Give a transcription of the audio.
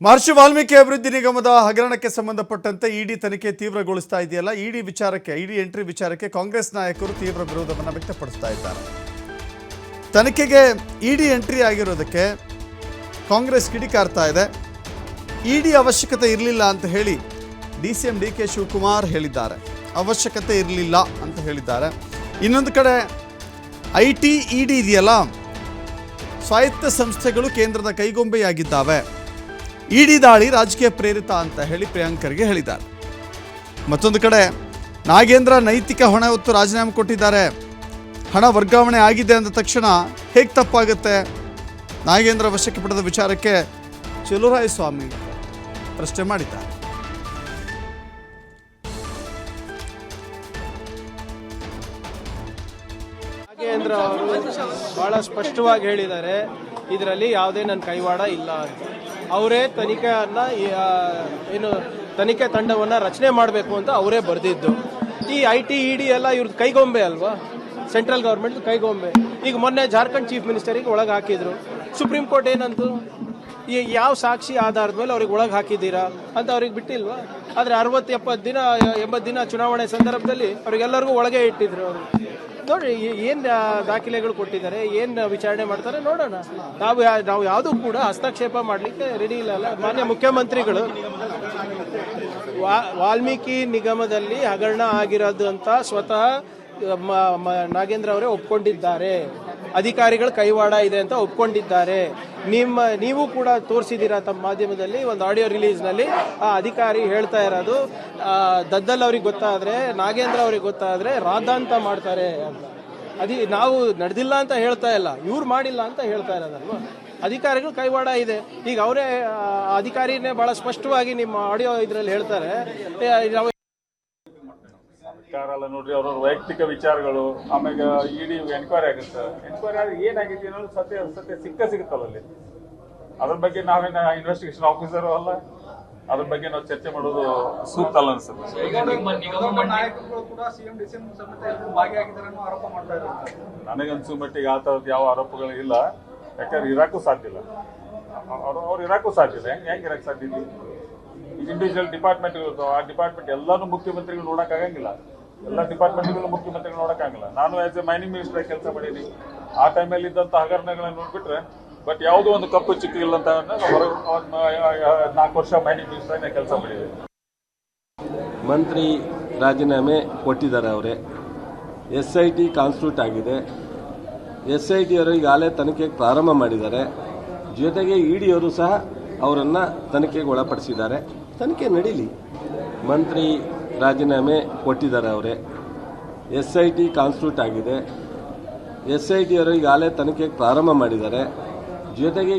ಮಹರ್ಷಿ ವಾಲ್ಮೀಕಿ ಅಭಿವೃದ್ಧಿ ನಿಗಮದ ಹಗರಣಕ್ಕೆ ಸಂಬಂಧಪಟ್ಟಂತೆ ಇಡಿ ತನಿಖೆ ತೀವ್ರಗೊಳಿಸ್ತಾ ಇದೆಯಲ್ಲ. ಇಡಿ ಎಂಟ್ರಿ ವಿಚಾರಕ್ಕೆ ಕಾಂಗ್ರೆಸ್ ನಾಯಕರು ತೀವ್ರ ವಿರೋಧವನ್ನು ವ್ಯಕ್ತಪಡಿಸ್ತಾ ಇದ್ದಾರೆ. ತನಿಖೆಗೆ ಇಡಿ ಎಂಟ್ರಿ ಆಗಿರೋದಕ್ಕೆ ಕಾಂಗ್ರೆಸ್ ಕಿಡಿಕಾರ್ತಾ ಇದೆ. ಇಡಿ ಅವಶ್ಯಕತೆ ಇರಲಿಲ್ಲ ಅಂತ ಹೇಳಿ ಡಿಸಿಎಂ ಡಿಕೆ ಶಿವಕುಮಾರ್ ಹೇಳಿದ್ದಾರೆ. ಅವಶ್ಯಕತೆ ಇರಲಿಲ್ಲ ಅಂತ ಹೇಳಿದ್ದಾರೆ. ಇನ್ನೊಂದು ಕಡೆ ಐಟಿ ಇಡಿ ಇದೆಯಲ್ಲ, ಸ್ವಾಯತ್ತ ಸಂಸ್ಥೆಗಳು ಕೇಂದ್ರದ ಕೈಗೊಂಬೆಯಾಗಿದ್ದಾವೆ. ಇಡಿ ದಾಳಿ ರಾಜಕೀಯ ಪ್ರೇರಿತ ಅಂತ ಹೇಳಿ ಪ್ರಿಯಾಂಕರ್ಗೆ ಹೇಳಿದ್ದಾರೆ. ಮತ್ತೊಂದು ಕಡೆ ನಾಗೇಂದ್ರ ನೈತಿಕ ಹೊಣೆ ಹೊತ್ತು ರಾಜೀನಾಮೆ ಕೊಟ್ಟಿದ್ದಾರೆ. ಹಣ ವರ್ಗಾವಣೆ ಆಗಿದೆ ಅಂದ ತಕ್ಷಣ ಹೇಗೆ ತಪ್ಪಾಗುತ್ತೆ? ನಾಗೇಂದ್ರ ವಶಕ್ಕೆ ಪಡೆದ ವಿಚಾರಕ್ಕೆ ಚಲುವರಾಯಸ್ವಾಮಿ ಪ್ರಶ್ನೆ ಮಾಡಿದ್ದಾರೆ. ನಾಗೇಂದ್ರ ಅವರು ಬಹಳ ಸ್ಪಷ್ಟವಾಗಿ ಹೇಳಿದ್ದಾರೆ, ಇದರಲ್ಲಿ ಯಾವುದೇ ನನ್ನ ಕೈವಾಡ ಇಲ್ಲ ಅಂತ. ಅವರೇ ತನಿಖೆ ತಂಡವನ್ನು ರಚನೆ ಮಾಡಬೇಕು ಅಂತ ಅವರೇ ಬರೆದಿದ್ದು. ಈ ಐಟಿ ಇಡಿ ಎಲ್ಲ ಇವ್ರದ್ದು ಕೈಗೊಂಬೆ ಅಲ್ವಾ, ಸೆಂಟ್ರಲ್ ಗೌರ್ಮೆಂಟ್ ಕೈಗೊಂಬೆ. ಈಗ ಮೊನ್ನೆ ಜಾರ್ಖಂಡ್ ಚೀಫ್ ಮಿನಿಸ್ಟರಿಗೆ ಒಳಗೆ ಹಾಕಿದ್ರು. ಸುಪ್ರೀಂ ಕೋರ್ಟ್ ಏನಂತು, ಈ ಯಾವ ಸಾಕ್ಷಿ ಆಧಾರದ ಮೇಲೆ ಅವ್ರಿಗೆ ಒಳಗೆ ಹಾಕಿದ್ದೀರಾ ಅಂತ ಅವ್ರಿಗೆ ಬಿಟ್ಟಿಲ್ವಾ? ಆದರೆ 60-70 ದಿನ ಚುನಾವಣೆ ಸಂದರ್ಭದಲ್ಲಿ ಅವ್ರಿಗೆಲ್ಲರಿಗೂ ಒಳಗೆ ಇಟ್ಟಿದ್ರು. ಅವರು ನೋಡಿ ಏನು ದಾಖಲೆಗಳು ಕೊಟ್ಟಿದ್ದಾರೆ, ಏನು ವಿಚಾರಣೆ ಮಾಡ್ತಾರೆ ನೋಡೋಣ. ನಾವು ಯಾವುದೂ ಕೂಡ ಹಸ್ತಕ್ಷೇಪ ಮಾಡಲಿಕ್ಕೆ ರೆಡಿ ಇಲ್ಲ. ಮಾನ್ಯ ಮುಖ್ಯಮಂತ್ರಿಗಳು ವಾಲ್ಮೀಕಿ ನಿಗಮದಲ್ಲಿ ಹಗರಣ ಆಗಿರೋದು ಅಂತ ಸ್ವತಃ ನಾಗೇಂದ್ರ ಅವರೇ ಒಪ್ಕೊಂಡಿದ್ದಾರೆ. ಅಧಿಕಾರಿಗಳ ಕೈವಾಡ ಇದೆ ಅಂತ ಒಪ್ಕೊಂಡಿದ್ದಾರೆ. ನೀವು ಕೂಡ ತೋರಿಸಿದ್ದೀರಾ ತಮ್ಮ ಮಾಧ್ಯಮದಲ್ಲಿ ಒಂದು ಆಡಿಯೋ ರಿಲೀಸ್ನಲ್ಲಿ. ಆ ಅಧಿಕಾರಿ ಹೇಳ್ತಾ ಇರೋದು, ದದ್ದಲ್ ಅವ್ರಿಗೆ ಗೊತ್ತಾದರೆ, ನಾಗೇಂದ್ರ ಅವ್ರಿಗೆ ಗೊತ್ತಾದರೆ ರಾದ್ದಾಂತ ಮಾಡ್ತಾರೆ ಅಂತ. ನಾವು ನಡೆದಿಲ್ಲ ಅಂತ ಹೇಳ್ತಾ ಇಲ್ಲ, ಇವ್ರು ಮಾಡಿಲ್ಲ ಅಂತ ಹೇಳ್ತಾ ಇರೋದಲ್ವ. ಅಧಿಕಾರಿಗಳು ಕೈವಾಡ ಇದೆ. ಈಗ ಅವರೇ ಅಧಿಕಾರಿನೇ ಬಹಳ ಸ್ಪಷ್ಟವಾಗಿ ನಿಮ್ಮ ಆಡಿಯೋ ಇದರಲ್ಲಿ ಹೇಳ್ತಾರೆ. ಸರ್ಕಾರ ಅಲ್ಲ ನೋಡ್ರಿ, ಅವ್ರವ್ರ ವೈಯಕ್ತಿಕ ವಿಚಾರಗಳು. ಆಮೇಲೆ ಇಡಿ ಎನ್ಕ್ವೈರಿ ಆಗುತ್ತೆ. ಎನ್ಕ್ವೈರಿ ಆದ್ರೆ ಏನಾಗಿದೆ ಅನ್ನೋದು ಸತ್ಯ ಸಿಗುತ್ತಲ್ಲ ಅಲ್ಲಿ. ಅದ್ರ ಬಗ್ಗೆ ನಾವೇನ ಇನ್ವೆಸ್ಟಿಗೇಷನ್ ಆಫೀಸರ್ ಅಲ್ಲ, ಅದ್ರ ಬಗ್ಗೆ ನಾವು ಚರ್ಚೆ ಮಾಡೋದು ಸೂಕ್ತ ಅಲ್ಲ ಅನ್ಸುತ್ತೆ. ನನಗನ್ಸು ಮಟ್ಟಿಗೆ ಆ ತರದ್ ಯಾವ ಆರೋಪಗಳು ಇಲ್ಲ. ಯಾಕಂದ್ರೆ ಇರಾಕು ಸಾಧ್ಯ ಇಲ್ಲ, ಅವ್ರು ಇರಾಕು ಸಾಧ್ಯ ಇಲ್ಲ. ಹೆಂಗ್ ಇರಕ್ ಸಾಧ್ಯ ಇದೆ? ಇಂಡಿವಿಜುವಲ್ ಡಿಪಾರ್ಟ್ಮೆಂಟ್ ಇರ್ತಾವ, ಆ ಡಿಪಾರ್ಟ್ಮೆಂಟ್ ಎಲ್ಲಾನು ಮುಖ್ಯಮಂತ್ರಿಗಳು ನೋಡಕ್ ಆಗಂಗಿಲ್ಲ. ಎಲ್ಲ ಡಿಪಾರ್ಟ್ಮೆಂಟ್ಗಳು ಮುಖ್ಯಮಂತ್ರಿಗಳು ನೋಡಕ್ ಆಗಂಗಿಲ್ಲ. ನಾನು ಆಸ್ ಎ ಮೈನಿಂಗ್ ಮಿನಿಸ್ಟರ್ ಕೆಲಸ ಮಾಡೀನಿ. ಆ ಟೈಮಲ್ಲಿ ಇದ್ದಂತ ಹಗರಣಗಳನ್ನ ನೋಡ್ಬಿಟ್ರೆ ಬಟ್ ಯಾವುದೋ ಒಂದು ಕಪ್ಪು ಚಿಕ್ಕ ಇಲ್ಲ ಅಂತ 4 ವರ್ಷ ಮೈನಿಂಗ್ ಮಿನಿಸ್ಟರ್ ಕೆಲಸ ಮಾಡಿದೆ. ಮಂತ್ರಿ ರಾಜೀನಾಮೆ ಕೊಟ್ಟಿದ್ದಾರೆ. ಅವರೇ SIT ಕಾನ್ಸ್ಟಿಟ್ಯೂಟ್ ಆಗಿದೆ. SIT ಅವರು ಈಗಾಗಲೇ ತನಿಖೆಗೆ ಪ್ರಾರಂಭ ಮಾಡಿದ್ದಾರೆ. ಜೊತೆಗೆ ಇಡಿ ಅವರು ಸಹ ಅವರನ್ನು ತನಿಖೆಗೆ ಒಳಪಡಿಸಿದ್ದಾರೆ. ತನಿಖೆ ನಡೀಲಿ. ಮಂತ್ರಿ ರಾಜೀನಾಮೆ ಕೊಟ್ಟಿದ್ದಾರೆ. ಅವರೇ SIT ಕಾನ್ಸ್ಟಿಟ್ಯೂಟ್ ಆಗಿದೆ. SIT ಅವರು ಈಗಾಗಲೇ ತನಿಖೆಗೆ ಪ್ರಾರಂಭ ಮಾಡಿದ್ದಾರೆ. ಜೊತೆಗೆ